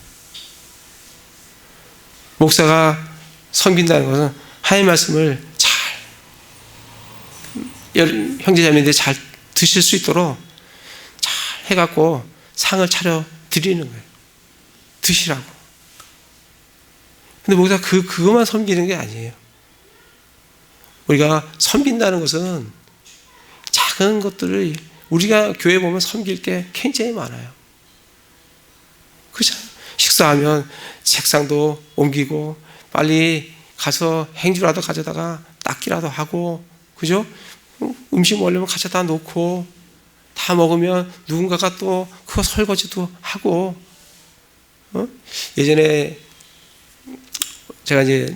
목사가 섬긴다는 것은 하나님의 말씀을 잘 형제자매들이 잘 드실 수 있도록 잘 해갖고 상을 차려 드리는 거예요. 드시라고. 근데 목사가 그것만 섬기는 게 아니에요. 우리가 섬긴다는 것은 작은 것들을 우리가 교회 보면 섬길 게 굉장히 많아요. 그렇죠? 식사하면 책상도 옮기고 빨리 가서 행주라도 가져다가 닦기라도 하고, 그죠? 음식 먹으려면 가져다 놓고 다 먹으면 누군가가 또 그거 설거지도 하고. 예전에 제가 이제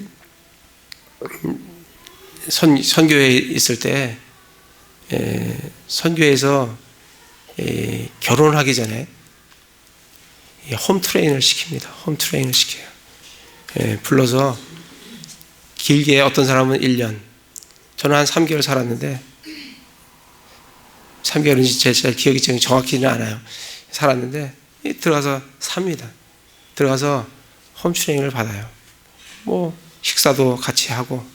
선교회에 있을 때 선교회에서 결혼을 하기 전에 홈트레이닝을 시킵니다. 홈트레이닝을 시켜요. 불러서 길게 어떤 사람은 1년, 저는 한 3개월 살았는데 3개월인지 제 기억이 정확히는 않아요. 살았는데 들어가서 삽니다. 들어가서 홈트레이닝을 받아요. 뭐 식사도 같이 하고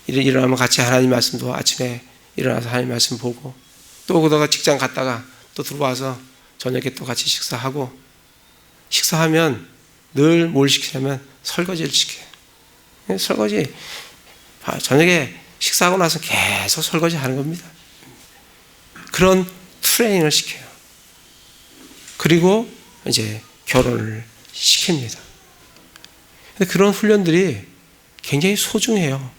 일어나면 같이 하나님 말씀도 아침에 일어나서 하나님 말씀 보고 또 그러다가 직장 갔다가 또 들어와서 저녁에 또 같이 식사하고, 식사하면 늘 뭘 시키냐면 설거지를 시켜요. 설거지 저녁에 식사하고 나서 계속 설거지 하는 겁니다. 그런 트레이닝을 시켜요. 그리고 이제 결혼을 시킵니다. 근데 그런 훈련들이 굉장히 소중해요.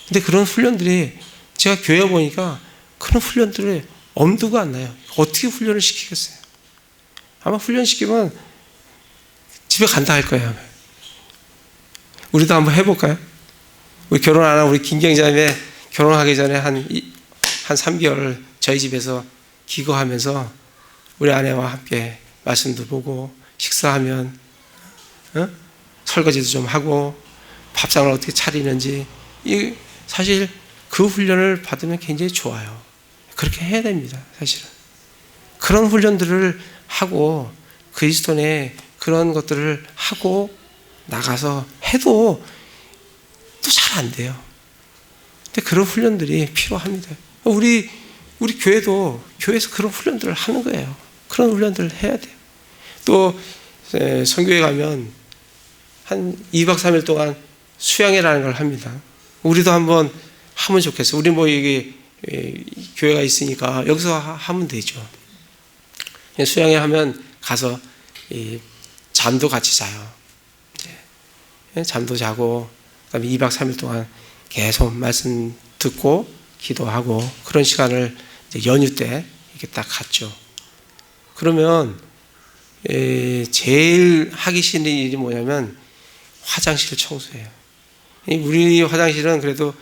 근데 그런 훈련들이 제가 교회 보니까 그런 훈련들이 엄두가 안 나요. 어떻게 훈련을 시키겠어요? 아마 훈련시키면 집에 간다 할 거예요. 우리도 한번 해볼까요? 우리 결혼 안 하고 우리 김경자매 결혼하기 전에 한 3개월 저희 집에서 기거하면서 우리 아내와 함께 말씀도 보고 식사하면 설거지도 좀 하고 밥상을 어떻게 차리는지, 사실 그 훈련을 받으면 굉장히 좋아요. 그렇게 해야 됩니다. 사실은 그런 훈련들을 하고 그리스도인의 그런 것들을 하고 나가서 해도 또 잘 안 돼요. 근데 그런 훈련들이 필요합니다. 우리 교회도 교회에서 그런 훈련들을 하는 거예요. 그런 훈련들을 해야 돼요. 또 선교회 가면 한 2박 3일 동안 수양회라는 걸 합니다. 우리도 한번 하면 좋겠어요. 우리 뭐 이게 교회가 있으니까 여기서 하면 되죠. 수양회 하면 가서 잠도 같이 자요. 잠도 자고, 그다음에 2박 3일 동안 계속 말씀 듣고 기도하고 그런 시간을 이제 연휴 때 이렇게 딱 갔죠. 그러면 제일 하기 싫은 일이 뭐냐면 화장실 청소예요. 우리 화장실은 그래도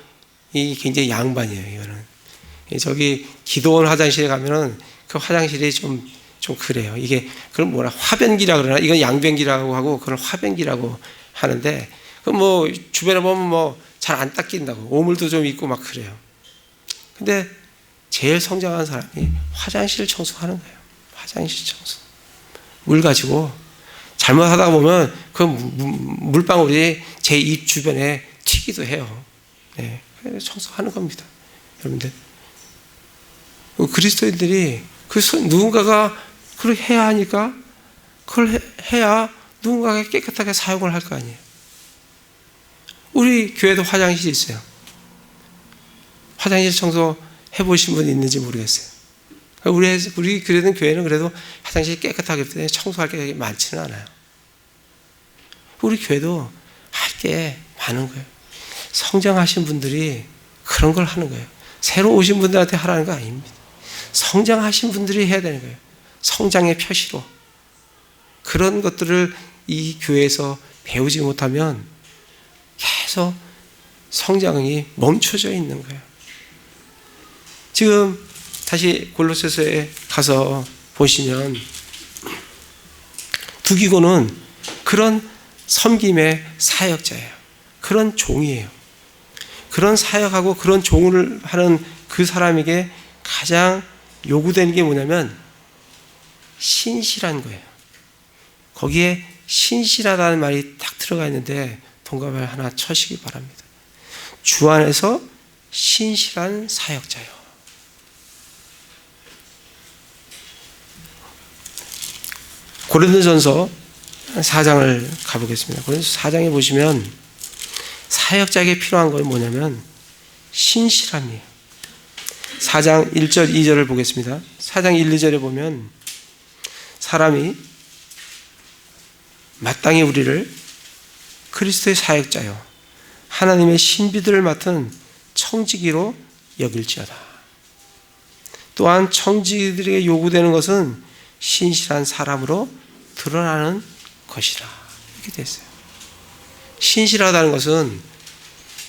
굉장히 양반이에요. 이거는 저기 기도원 화장실에 가면은 그 화장실이 좀 그래요. 이게 그럼 뭐라 화변기라 그러나, 이건 양변기라고 하고 그걸 화변기라고 하는데, 그 뭐 주변에 보면 뭐 잘 안 닦인다고 오물도 좀 있고 막 그래요. 근데 제일 성장한 사람이 화장실 청소하는 거예요. 화장실 청소. 물 가지고 잘못하다 보면 그 물방울이 제 입 주변에 튀기도 해요. 네, 청소하는 겁니다. 여러분들, 그리스도인들이 누군가가 그걸 해야 하니까 그걸 해야 누군가가 깨끗하게 사용을 할 거 아니에요. 우리 교회도 화장실이 있어요. 화장실 청소 해보신 분 있는지 모르겠어요. 우리 그래도 교회는 그래도 화장실이 깨끗하기 때문에 청소할 게 많지는 않아요. 우리 교회도 할 게 많은 거예요. 성장하신 분들이 그런 걸 하는 거예요. 새로 오신 분들한테 하라는 거 아닙니다. 성장하신 분들이 해야 되는 거예요. 성장의 표시로. 그런 것들을 이 교회에서 배우지 못하면 계속 성장이 멈춰져 있는 거예요. 지금 다시 골로새서에 가서 보시면 두기고는 그런 섬김의 사역자예요. 그런 종이에요. 그런 사역하고 그런 종을 하는 그 사람에게 가장 요구되는 게 뭐냐면 신실한 거예요. 거기에 신실하다는 말이 딱 들어가 있는데 동감을 하나 쳐시기 바랍니다. 주 안에서 신실한 사역자요. 고린도전서 4장을 가보겠습니다. 고린도전서 4장에 보시면 사역자에게 필요한 건 뭐냐면 신실함이에요. 4장 1절 2절을 보겠습니다. 4장 1, 2절에 보면 사람이 마땅히 우리를 그리스도의 사역자요 하나님의 신비들을 맡은 청지기로 여길지어다. 또한 청지기들에게 요구되는 것은 신실한 사람으로 드러나는 것이라. 이렇게 됐어요. 신실하다는 것은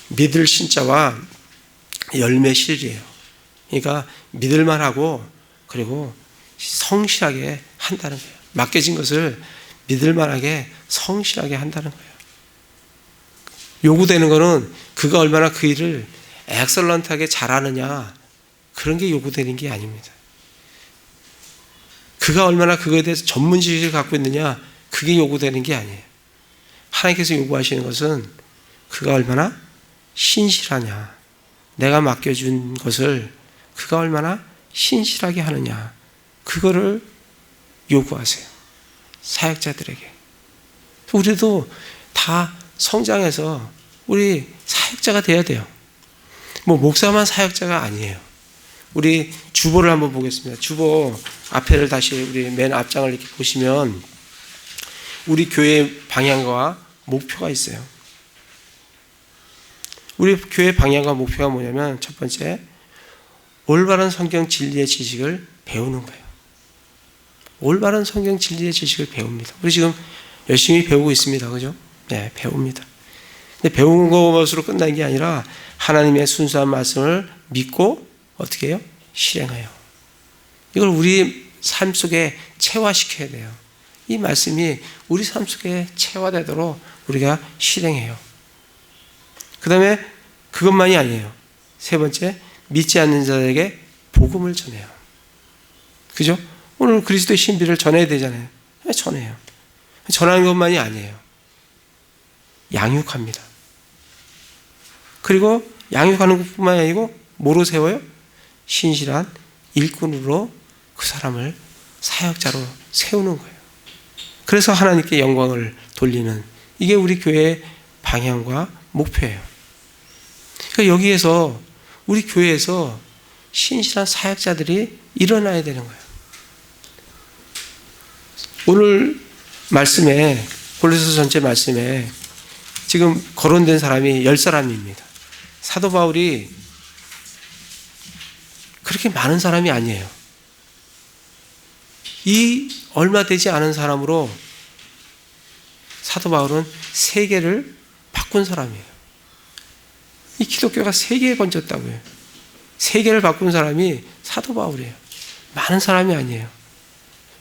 믿을 신자와 열매 실이에요. 그러니까 믿을만하고 그리고 성실하게 한다는 거예요. 맡겨진 것을 믿을만하게 성실하게 한다는 거예요. 요구되는 것은 그가 얼마나 그 일을 엑설런트하게 잘하느냐, 그런 게 요구되는 게 아닙니다. 그가 얼마나 그거에 대해서 전문 지식을 갖고 있느냐, 그게 요구되는 게 아니에요. 하나님께서 요구하시는 것은 그가 얼마나 신실하냐, 내가 맡겨준 것을 그가 얼마나 신실하게 하느냐, 그거를 요구하세요. 사역자들에게. 우리도 다 성장해서 우리 사역자가 돼야 돼요. 뭐 목사만 사역자가 아니에요. 우리 주보를 한번 보겠습니다. 주보 앞에를 다시 우리 맨 앞장을 이렇게 보시면 우리 교회 방향과 목표가 있어요. 우리 교회 방향과 목표가 뭐냐면 첫 번째, 올바른 성경 진리의 지식을 배우는 거예요. 올바른 성경 진리의 지식을 배웁니다. 우리 지금 열심히 배우고 있습니다. 그죠? 네, 배웁니다. 근데 배우는 것으로 끝나는 게 아니라 하나님의 순수한 말씀을 믿고 어떻게 해요? 실행해요. 이걸 우리 삶 속에 체화시켜야 돼요. 이 말씀이 우리 삶 속에 체화되도록 우리가 실행해요. 그 다음에 그것만이 아니에요. 세 번째, 믿지 않는 자에게 복음을 전해요. 그죠? 오늘 그리스도의 신비를 전해야 되잖아요. 전해요. 전하는 것만이 아니에요. 양육합니다. 그리고 양육하는 것뿐만이 아니고 뭐로 세워요? 신실한 일꾼으로 그 사람을 사역자로 세우는 거예요. 그래서 하나님께 영광을 돌리는, 이게 우리 교회의 방향과 목표예요. 그러니까 여기에서 우리 교회에서 신실한 사역자들이 일어나야 되는 거예요. 오늘 말씀에, 골로새서 전체 말씀에 지금 거론된 사람이 10사람입니다. 사도 바울이 그렇게 많은 사람이 아니에요. 이 얼마 되지 않은 사람으로 사도 바울은 세계를 바꾼 사람이에요. 이 기독교가 세계에 번졌다고요. 세계를 바꾼 사람이 사도 바울이에요. 많은 사람이 아니에요.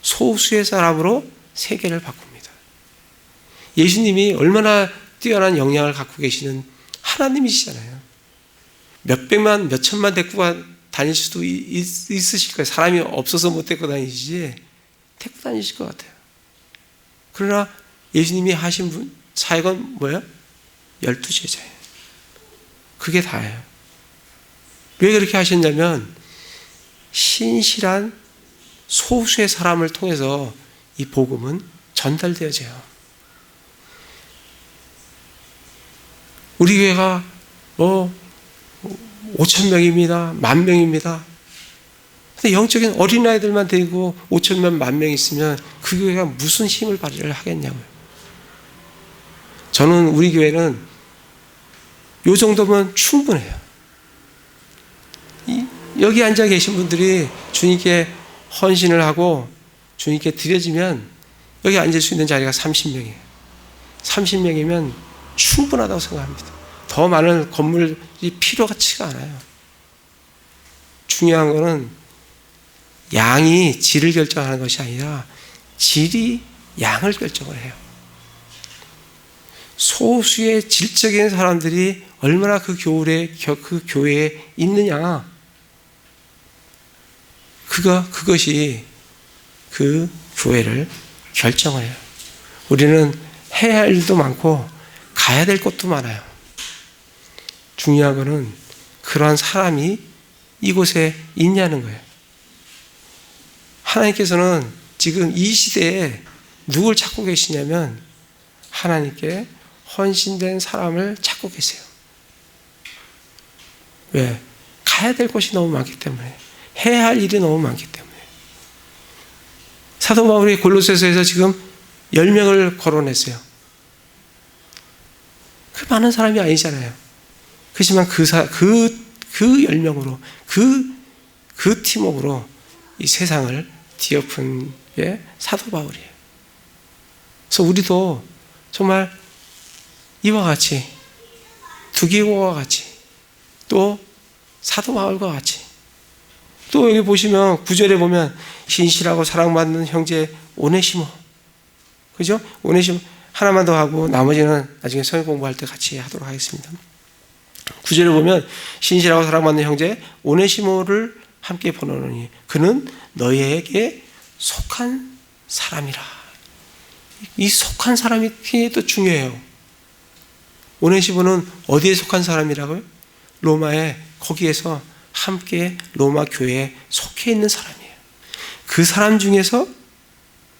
소수의 사람으로 세계를 바꿉니다. 예수님이 얼마나 뛰어난 영향을 갖고 계시는 하나님이시잖아요. 몇백만, 몇천만 데리고 다닐 수도 있으실 거예요. 사람이 없어서 못 데리고 다니시지 데리고 다니실 것 같아요. 그러나 예수님이 하신 사역은 뭐예요? 12제자예요. 그게 다예요. 왜 그렇게 하셨냐면 신실한 소수의 사람을 통해서 이 복음은 전달되어져요. 우리 교회가 5,000명입니다. 10,000명입니다. 근데 영적인 어린아이들만 데리고 5,000명, 10,000명 있으면 그 교회가 무슨 힘을 발휘를 하겠냐고요. 저는 우리 교회는 요 정도면 충분해요. 여기 앉아 계신 분들이 주님께 헌신을 하고 주님께 드려지면 여기 앉을 수 있는 자리가 30명이에요. 30명이면 충분하다고 생각합니다. 더 많은 건물이 필요하지가 않아요. 중요한 거는 양이 질을 결정하는 것이 아니라 질이 양을 결정을 해요. 소수의 질적인 사람들이 얼마나 그 교회에 있느냐, 그것이 그 교회를 결정을 해요. 우리는 해야 할 일도 많고 가야 될 곳도 많아요. 중요한 것은 그러한 사람이 이곳에 있냐는 거예요. 하나님께서는 지금 이 시대에 누굴 찾고 계시냐면 하나님께 헌신된 사람을 찾고 계세요. 왜? 가야 될 곳이 너무 많기 때문에, 해야 할 일이 너무 많기 때문에. 사도 바울이 골로새서에서 지금 10명을 거론했어요. 그 많은 사람이 아니잖아요. 그렇지만 그 10명으로, 그 팀워크로 이 세상을 뒤엎은 게 사도 바울이에요. 그래서 우리도 정말 이와 같이, 두기고와 같이, 또 사도 바울과 같이, 또 여기 보시면 9절에 보면 신실하고 사랑받는 형제 오네시모, 그죠? 오네시모 하나만 더 하고 나머지는 나중에 성경 공부할 때 같이 하도록 하겠습니다. 9절에 보면 신실하고 사랑받는 형제 오네시모를 함께 보내노니 그는 너희에게 속한 사람이라. 이 속한 사람이 또 중요해요. 오네시모는 어디에 속한 사람이라고요? 로마에, 거기에서 함께 로마 교회에 속해 있는 사람이에요. 그 사람 중에서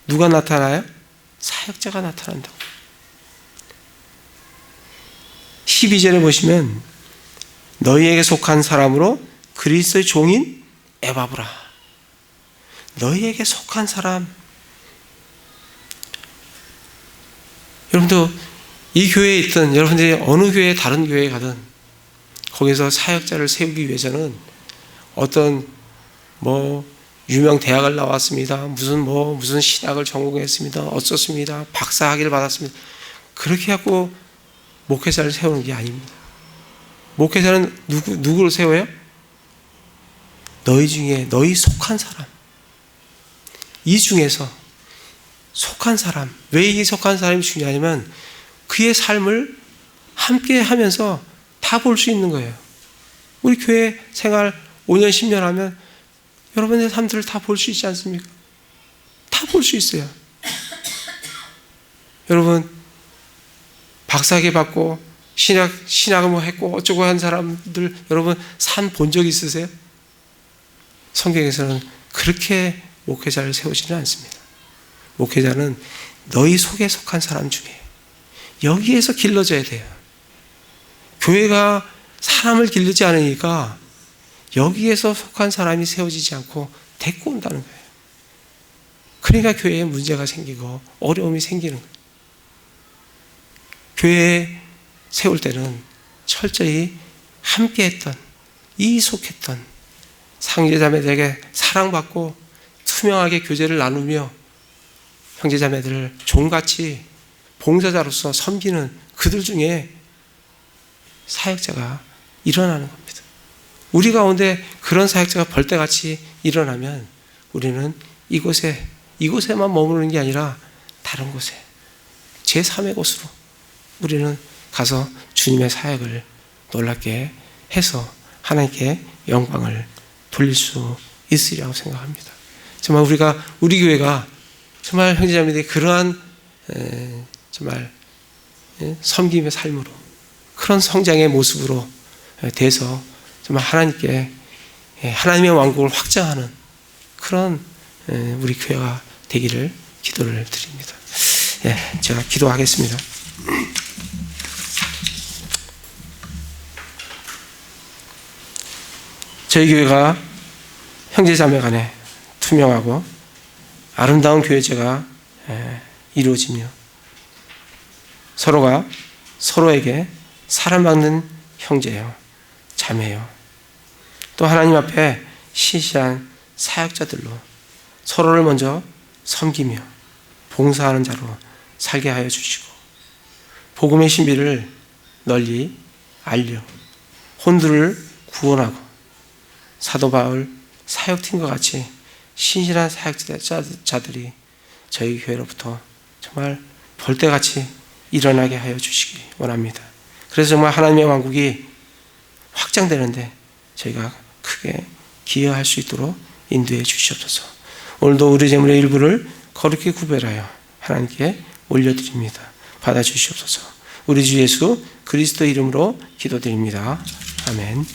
누가 나타나요? 사역자가 나타난다고. 12절에 보시면 너희에게 속한 사람으로 그리스도의 종인 에바브라. 너희에게 속한 사람. 여러분도 이 교회에 있든 여러분들이 어느 교회, 다른 교회에 가든 거기서 사역자를 세우기 위해서는 어떤 유명 대학을 나왔습니다. 무슨 신학을 전공했습니다. 어쩌습니다. 박사 학위를 받았습니다. 그렇게 하고 목회자를 세우는 게 아닙니다. 목회자는 누구를 세워요? 너희 중에 너희 속한 사람. 이 중에서 속한 사람. 왜 이 속한 사람이 중요하냐면 그의 삶을 함께 하면서 다 볼 수 있는 거예요. 우리 교회 생활 5년, 10년 하면 여러분의 삶들을 다 볼 수 있지 않습니까? 다 볼 수 있어요. 여러분, 박사학위 받고 신학을 뭐 했고 어쩌고 한 사람들 여러분 산 본 적 있으세요? 성경에서는 그렇게 목회자를 세우지는 않습니다. 목회자는 너희 속에 속한 사람 중에 여기에서 길러져야 돼요. 교회가 사람을 기르지 않으니까 여기에서 속한 사람이 세워지지 않고 데리고 온다는 거예요. 그러니까 교회에 문제가 생기고 어려움이 생기는 거예요. 교회에 세울 때는 철저히 함께했던, 이속했던 형제자매들에게 사랑받고 투명하게 교제를 나누며 형제자매들을 종같이 봉사자로서 섬기는 그들 중에 사역자가 일어나는 겁니다. 우리 가운데 그런 사역자가 벌떼같이 일어나면 우리는 이곳에만 머무르는 게 아니라 다른 곳에 제3의 곳으로 우리는 가서 주님의 사역을 놀랍게 해서 하나님께 영광을 돌릴 수 있으리라고 생각합니다. 정말 우리 교회가 정말 형제자매들이 그러한 정말 섬김의 삶으로 그런 성장의 모습으로 돼서 정말 하나님께 하나님의 왕국을 확장하는 그런 우리 교회가 되기를 기도를 드립니다. 제가 기도하겠습니다. 저희 교회가 형제자매 간에 투명하고 아름다운 교회제가 이루어지며 서로가 서로에게 사랑받는 형제요, 자매요. 또 하나님 앞에 시시한 사역자들로 서로를 먼저 섬기며 봉사하는 자로 살게 하여 주시고 복음의 신비를 널리 알려 혼들을 구원하고 사도 바울 사역팀과 같이 신실한 사역자들이 저희 교회로부터 정말 벌떼같이 일어나게 하여 주시기 원합니다. 그래서 정말 하나님의 왕국이 확장되는데 저희가 크게 기여할 수 있도록 인도해 주시옵소서. 오늘도 우리 재물의 일부를 거룩히 구별하여 하나님께 올려드립니다. 받아주시옵소서. 우리 주 예수 그리스도 이름으로 기도드립니다. 아멘.